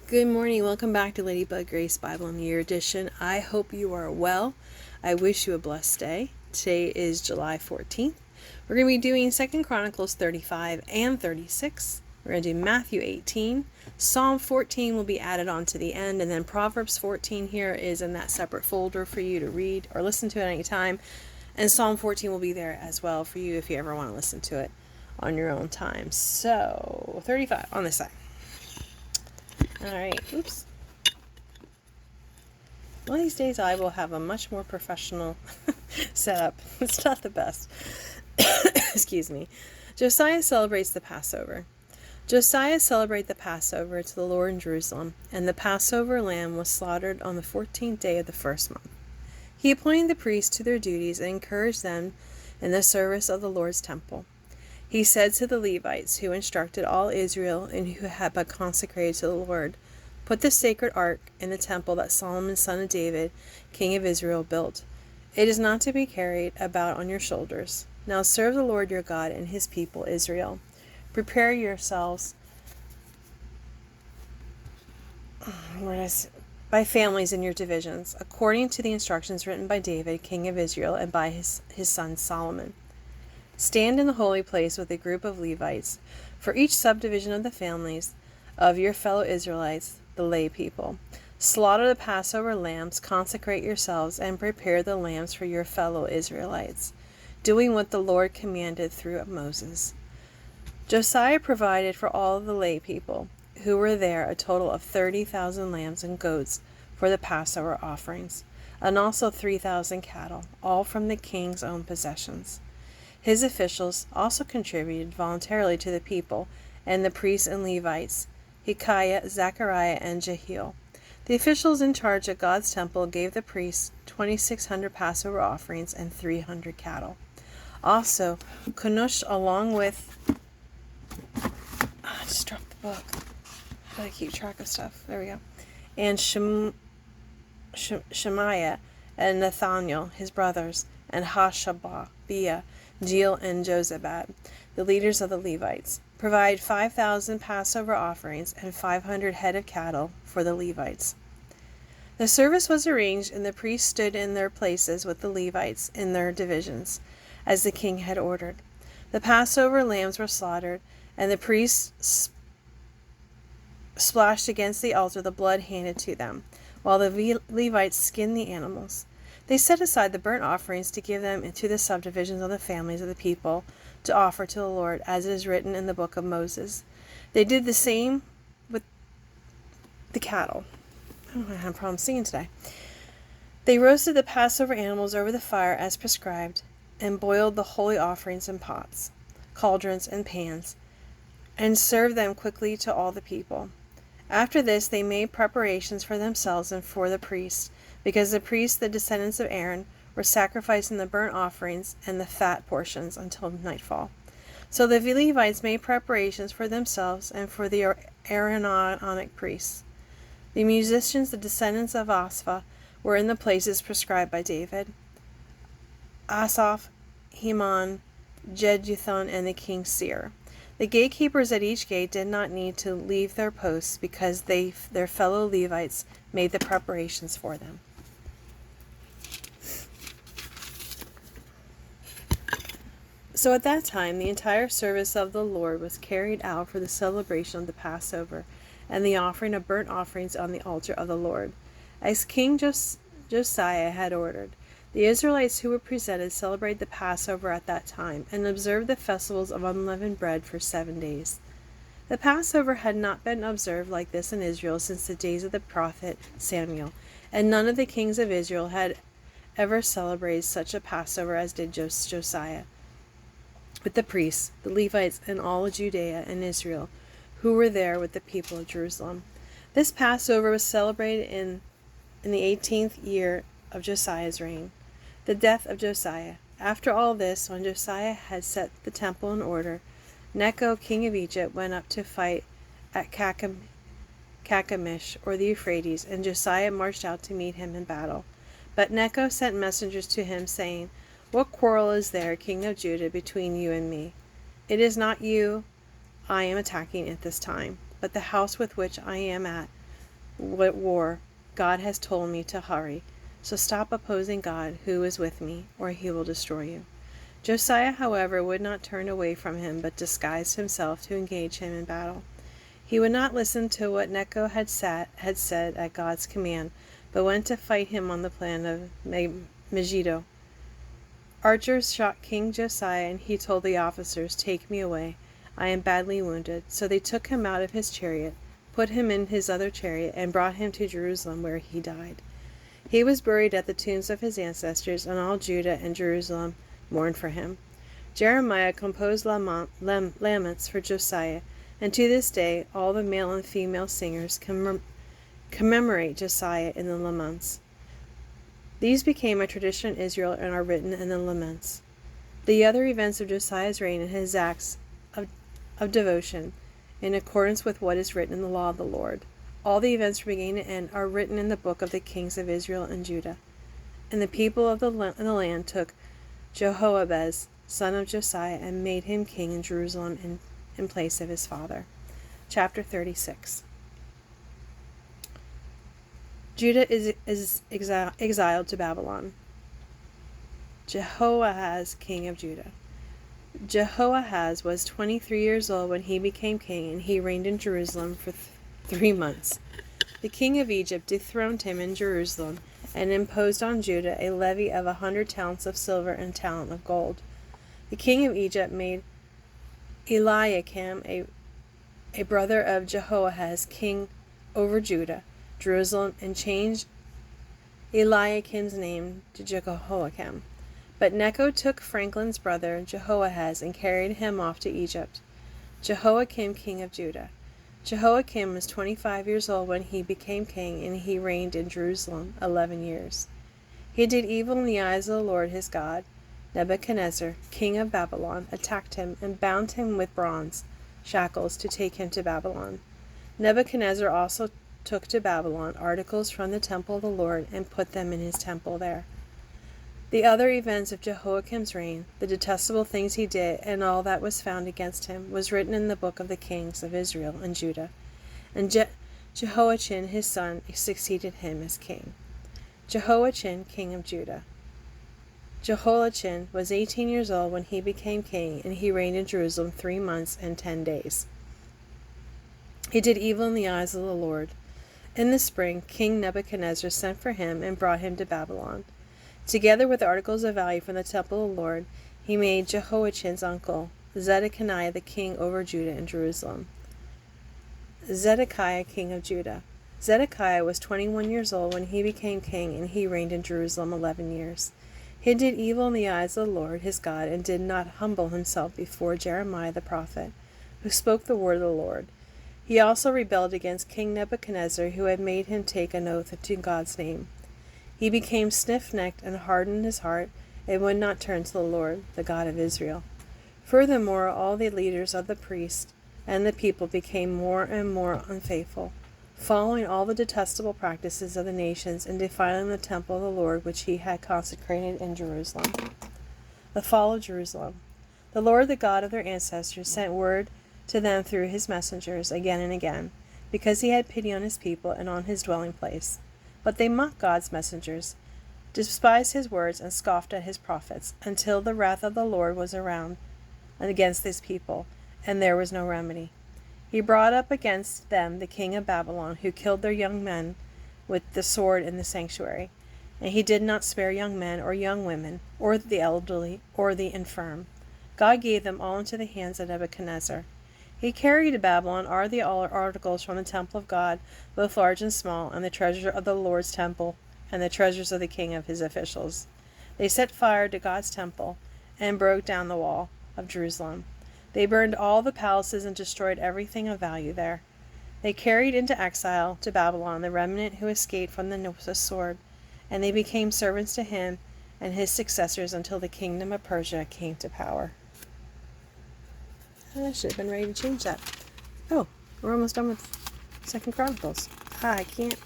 Good morning. Welcome back to Ladybug Grace Bible in the Year edition. I hope you are well. I wish you a blessed day. Today is July 14th. We're going to be doing 2 Chronicles 35 and 36. We're going to do Matthew 18. Psalm 14 will be added on to the end, and then Proverbs 14 here is in that separate folder for you to read or listen to at any time. And Psalm 14 will be there as well for you if you ever want to listen to it on your own time. So, 35 on this side. Alright, oops. One of these days I will have a much more professional setup. It's not the best. Excuse me. Josiah celebrates the Passover. Josiah celebrated the Passover to the Lord in Jerusalem, and the Passover lamb was slaughtered on the 14th day of the first month. He appointed the priests to their duties and encouraged them in the service of the Lord's temple. He said to the Levites, who instructed all Israel and who had been consecrated to the Lord, "Put the sacred ark in the temple that Solomon son of David, king of Israel, built. It is not to be carried about on your shoulders. Now serve the Lord your God and his people Israel. Prepare yourselves by families in your divisions, according to the instructions written by David, king of Israel, and by his son Solomon. Stand in the holy place with a group of Levites, for each subdivision of the families of your fellow Israelites, the lay people. Slaughter the Passover lambs, consecrate yourselves, and prepare the lambs for your fellow Israelites, doing what the Lord commanded through Moses." Josiah provided for all the lay people who were there a total of 30,000 lambs and goats for the Passover offerings, and also 3,000 cattle, all from the king's own possessions. His officials also contributed voluntarily to the people, and the priests and Levites, Hilkiah, Zechariah, and Jehiel. The officials in charge of God's temple gave the priests 2,600 Passover offerings and 300 cattle. Also, Kenush, along with... I just dropped the book. Gotta keep track of stuff. There we go. And Shemaiah and Nathaniel, his brothers, and Hashabiah, Jeiel, and Jozabad, the leaders of the Levites, provide 5,000 Passover offerings and 500 head of cattle for the Levites. The service was arranged, and the priests stood in their places with the Levites in their divisions, as the king had ordered. The Passover lambs were slaughtered, and the priests splashed against the altar the blood handed to them, while the Levites skinned the animals. They set aside the burnt offerings to give them to the subdivisions of the families of the people to offer to the Lord, as it is written in the book of Moses. They did the same with the cattle. I don't know, I have a problem singing today. They roasted the Passover animals over the fire as prescribed, and boiled the holy offerings in pots, cauldrons, and pans, and served them quickly to all the people. After this, they made preparations for themselves and for the priests, because the priests, the descendants of Aaron, were sacrificing the burnt offerings and the fat portions until nightfall. So the Levites made preparations for themselves and for the Aaronic priests. The musicians, the descendants of Asaph, were in the places prescribed by David: Asaph, Heman, Jeduthun, and the king's seer. The gatekeepers at each gate did not need to leave their posts, because their fellow Levites made the preparations for them. So at that time, the entire service of the Lord was carried out for the celebration of the Passover and the offering of burnt offerings on the altar of the Lord, as King Josiah had ordered. The Israelites who were presented celebrated the Passover at that time and observed the festivals of unleavened bread for 7 days. The Passover had not been observed like this in Israel since the days of the prophet Samuel, and none of the kings of Israel had ever celebrated such a Passover as did Josiah, with the priests, the Levites, and all of Judea and Israel, who were there with the people of Jerusalem. This Passover was celebrated in the 18th year of Josiah's reign. The death of Josiah. After all this, when Josiah had set the temple in order, Necho, king of Egypt, went up to fight at Carchemish, or the Euphrates, and Josiah marched out to meet him in battle. But Necho sent messengers to him, saying, "What quarrel is there, king of Judah, between you and me? It is not you I am attacking at this time, but the house with which I am at, war. God has told me to hurry. So stop opposing God, who is with me, or he will destroy you." Josiah, however, would not turn away from him, but disguised himself to engage him in battle. He would not listen to what Necho had said at God's command, but went to fight him on the plan of Megiddo. Archers shot King Josiah, and he told the officers, "Take me away. I am badly wounded." So they took him out of his chariot, put him in his other chariot, and brought him to Jerusalem, where he died. He was buried at the tombs of his ancestors, and all Judah and Jerusalem mourned for him. Jeremiah composed laments for Josiah, and to this day all the male and female singers commemorate Josiah in the laments. These became a tradition in Israel and are written in the laments. The other events of Josiah's reign and his acts of devotion, in accordance with what is written in the law of the Lord. All the events from beginning to end are written in the book of the kings of Israel and Judah. And the people of the land took Jehoahaz, son of Josiah, and made him king in Jerusalem in place of his father. Chapter 36. Judah is exiled to Babylon. Jehoahaz, king of Judah. Jehoahaz was 23 years old when he became king, and he reigned in Jerusalem for 3 months. The king of Egypt dethroned him in Jerusalem and imposed on Judah a levy of 100 talents of silver and a talent of gold. The king of Egypt made Eliakim, a brother of Jehoahaz, king over Judah, Jerusalem, and changed Eliakim's name to Jehoiakim. But Necho took Franklin's brother Jehoahaz and carried him off to Egypt. Jehoiakim, king of Judah. Jehoiakim was 25 years old when he became king, and he reigned in Jerusalem 11 years. He did evil in the eyes of the Lord his God. Nebuchadnezzar, king of Babylon, attacked him and bound him with bronze shackles to take him to Babylon. Nebuchadnezzar also took to Babylon articles from the temple of the Lord and put them in his temple there. The other events of Jehoiakim's reign, the detestable things he did, and all that was found against him, was written in the book of the kings of Israel and Judah. And Jehoiachin his son succeeded him as king. Jehoiachin, king of Judah. Jehoiachin was 18 years old when he became king, and he reigned in Jerusalem 3 months and 10 days. He did evil in the eyes of the Lord. In the spring, King Nebuchadnezzar sent for him and brought him to Babylon. Together with articles of value from the temple of the Lord, he made Jehoiachin's uncle, Zedekiah, the king over Judah and Jerusalem. Zedekiah, king of Judah. Zedekiah was 21 years old when he became king, and he reigned in Jerusalem 11 years. He did evil in the eyes of the Lord his God, and did not humble himself before Jeremiah the prophet, who spoke the word of the Lord. He also rebelled against King Nebuchadnezzar, who had made him take an oath in God's name. He became stiff-necked and hardened his heart, and would not turn to the Lord, the God of Israel. Furthermore, all the leaders of the priests and the people became more and more unfaithful, following all the detestable practices of the nations and defiling the temple of the Lord which he had consecrated in Jerusalem. The fall of Jerusalem. The Lord, the God of their ancestors, sent word to them through his messengers again and again, because he had pity on his people and on his dwelling place. But they mocked God's messengers, despised his words, and scoffed at his prophets, until the wrath of the Lord was around against his people, and there was no remedy. He brought up against them the king of Babylon, who killed their young men with the sword in the sanctuary. And he did not spare young men or young women, or the elderly, or the infirm. God gave them all into the hands of Nebuchadnezzar. He carried to Babylon all the articles from the temple of God, both large and small, and the treasure of the Lord's temple, and the treasures of the king of his officials. They set fire to God's temple, and broke down the wall of Jerusalem. They burned all the palaces and destroyed everything of value there. They carried into exile to Babylon the remnant who escaped from the sword, and they became servants to him and his successors until the kingdom of Persia came to power. I should have been ready to change that. Oh, we're almost done with 2 Chronicles. I can't.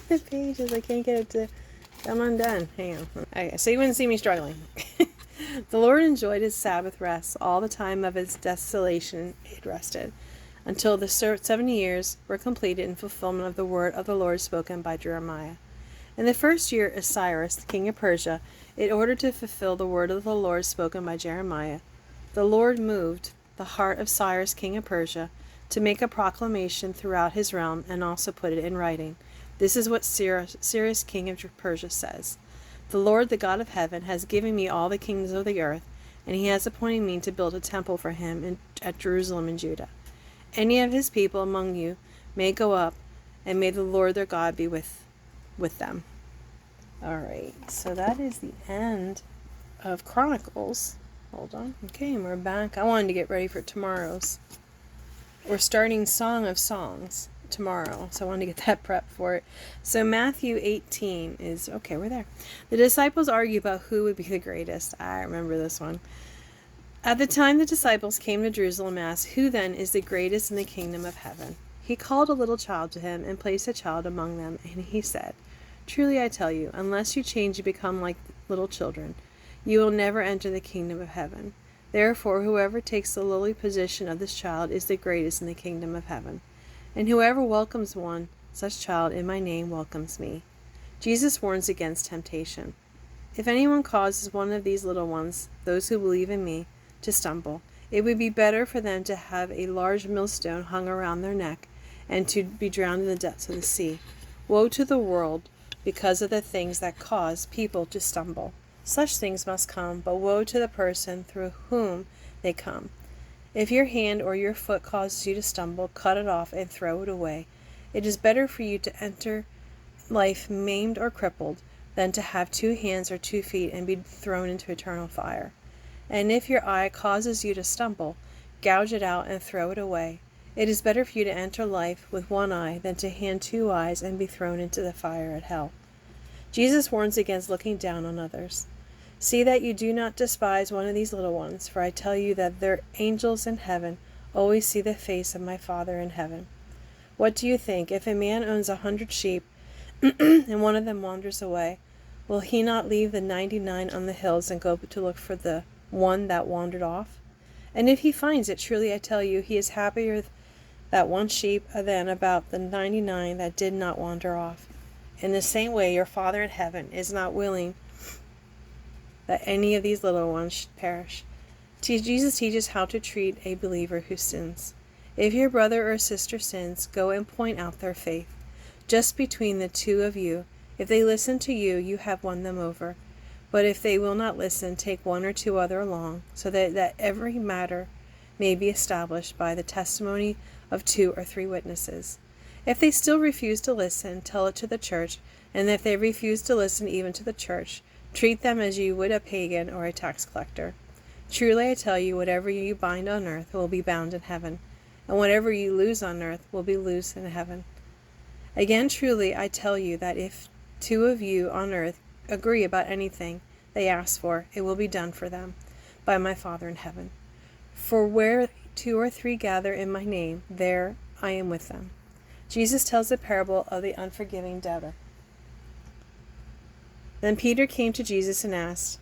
The pages, I can't get it to come undone. Hang on. Okay, so you wouldn't see me struggling. The Lord enjoyed his Sabbath rest. All the time of his desolation it rested. until the 70 years were completed in fulfillment of the word of the Lord spoken by Jeremiah. In the first year of Cyrus, the king of Persia, in order to fulfill the word of the Lord spoken by Jeremiah, the Lord moved the heart of Cyrus, king of Persia, to make a proclamation throughout his realm and also put it in writing. This is what Cyrus, king of Persia, says. The Lord, the God of heaven, has given me all the kingdoms of the earth, and he has appointed me to build a temple for him at Jerusalem in Judah. Any of his people among you may go up, and may the Lord their God be with them. All right, so that is the end of Chronicles. Hold on. Okay, and we're back. I wanted to get ready for tomorrow's. We're starting Song of Songs tomorrow, so I wanted to get that prep for it. So Matthew 18 is, okay, we're there. The disciples argue about who would be the greatest. I remember this one. At the time the disciples came to Jerusalem and asked, "Who then is the greatest in the kingdom of heaven?" He called a little child to him and placed a child among them, and he said, "Truly I tell you, unless you change and become like little children, you will never enter the kingdom of heaven. Therefore, whoever takes the lowly position of this child is the greatest in the kingdom of heaven. And whoever welcomes one such child in my name welcomes me." Jesus warns against temptation. If anyone causes one of these little ones, those who believe in me, to stumble, it would be better for them to have a large millstone hung around their neck and to be drowned in the depths of the sea. Woe to the world because of the things that cause people to stumble. Such things must come, but woe to the person through whom they come. If your hand or your foot causes you to stumble, cut it off and throw it away. It is better for you to enter life maimed or crippled than to have 2 hands or 2 feet and be thrown into eternal fire. And if your eye causes you to stumble, gouge it out and throw it away. It is better for you to enter life with 1 eye than to have 2 eyes and be thrown into the fire at hell. Jesus warns against looking down on others. See that you do not despise one of these little ones, for I tell you that their angels in heaven always see the face of my Father in heaven. What do you think? If a man owns 100 sheep, and one of them wanders away, will he not leave the 99 on the hills and go to look for the one that wandered off? And if he finds it, truly I tell you, he is happier that 1 sheep than about the 99 that did not wander off. In the same way, your Father in heaven is not willing that any of these little ones should perish. Jesus teaches how to treat a believer who sins. If your brother or sister sins, go and point out their faith. Just between the 2 of you, if they listen to you, you have won them over. But if they will not listen, take 1 or 2 other along, so that every matter may be established by the testimony of 2 or 3 witnesses. If they still refuse to listen, tell it to the church, and if they refuse to listen even to the church, treat them as you would a pagan or a tax collector. Truly I tell you, whatever you bind on earth will be bound in heaven, and whatever you loose on earth will be loosed in heaven. Again, truly I tell you that if 2 of you on earth agree about anything they ask for, it will be done for them by my Father in heaven. For where 2 or 3 gather in my name, there I am with them. Jesus tells the parable of the unforgiving debtor. Then Peter came to Jesus and asked,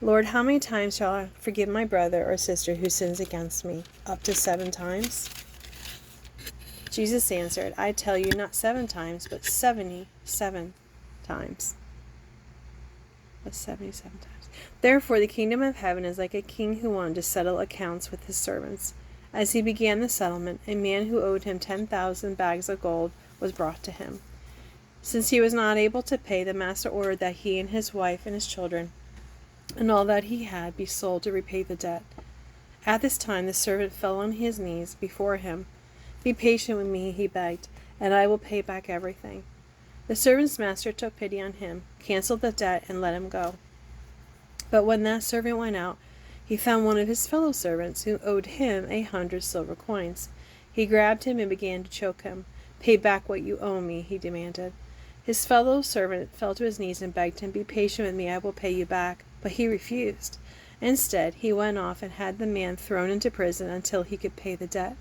"Lord, how many times shall I forgive my brother or sister who sins against me? Up to 7 times?" Jesus answered, "I tell you, not 7 times, but 77 times." That's 77 times. Therefore, the kingdom of heaven is like a king who wanted to settle accounts with his servants. As he began the settlement, a man who owed him 10,000 bags of gold was brought to him. Since he was not able to pay, the master ordered that he and his wife and his children and all that he had be sold to repay the debt. At this time the servant fell on his knees before him. "Be patient with me," he begged, "and I will pay back everything." The servant's master took pity on him, canceled the debt, and let him go. But when that servant went out, he found one of his fellow servants who owed him 100 silver coins. He grabbed him and began to choke him. "Pay back what you owe me," he demanded. His fellow servant fell to his knees and begged him, "Be patient with me, I will pay you back." But he refused. Instead, he went off and had the man thrown into prison until he could pay the debt.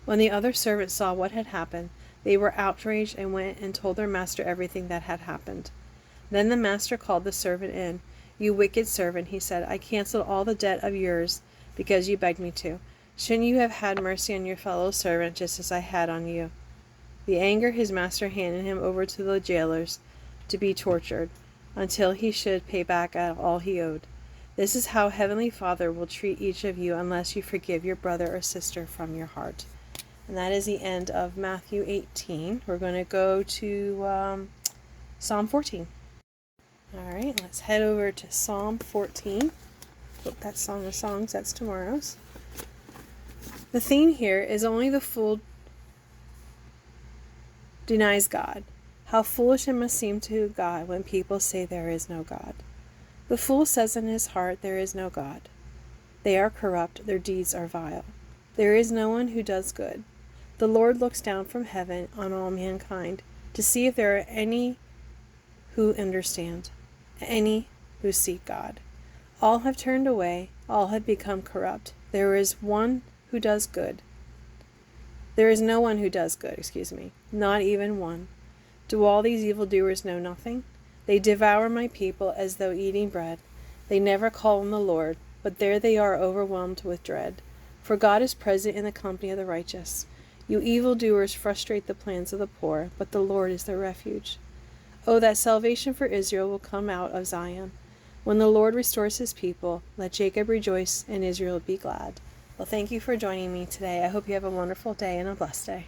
When the other servants saw what had happened, they were outraged and went and told their master everything that had happened. Then the master called the servant in. "You wicked servant," he said, "I canceled all the debt of yours because you begged me to. Shouldn't you have had mercy on your fellow servant just as I had on you? The anger his master handed him over to the jailers to be tortured until he should pay back all he owed. This is how Heavenly Father will treat each of you unless you forgive your brother or sister from your heart. And that is the end of Matthew 18. We're going to go to Psalm 14. All right, let's head over to Psalm 14. Oh, that's Song of Songs. That's tomorrow's. The theme here is only the fool denies God. How foolish it must seem to God when people say there is no God. The fool says in his heart, there is no God. They are corrupt, their deeds are vile. There is no one who does good. The Lord looks down from heaven on all mankind to see if there are any who understand, any who seek God. All have turned away, all have become corrupt. There is one who does good. There is no one who does good, not even one. Do all these evildoers know nothing? They devour my people as though eating bread. They never call on the Lord, but there they are overwhelmed with dread. For God is present in the company of the righteous. You evildoers frustrate the plans of the poor, but the Lord is their refuge. Oh, that salvation for Israel will come out of Zion. When the Lord restores his people, let Jacob rejoice and Israel be glad. Well, thank you for joining me today. I hope you have a wonderful day and a blessed day.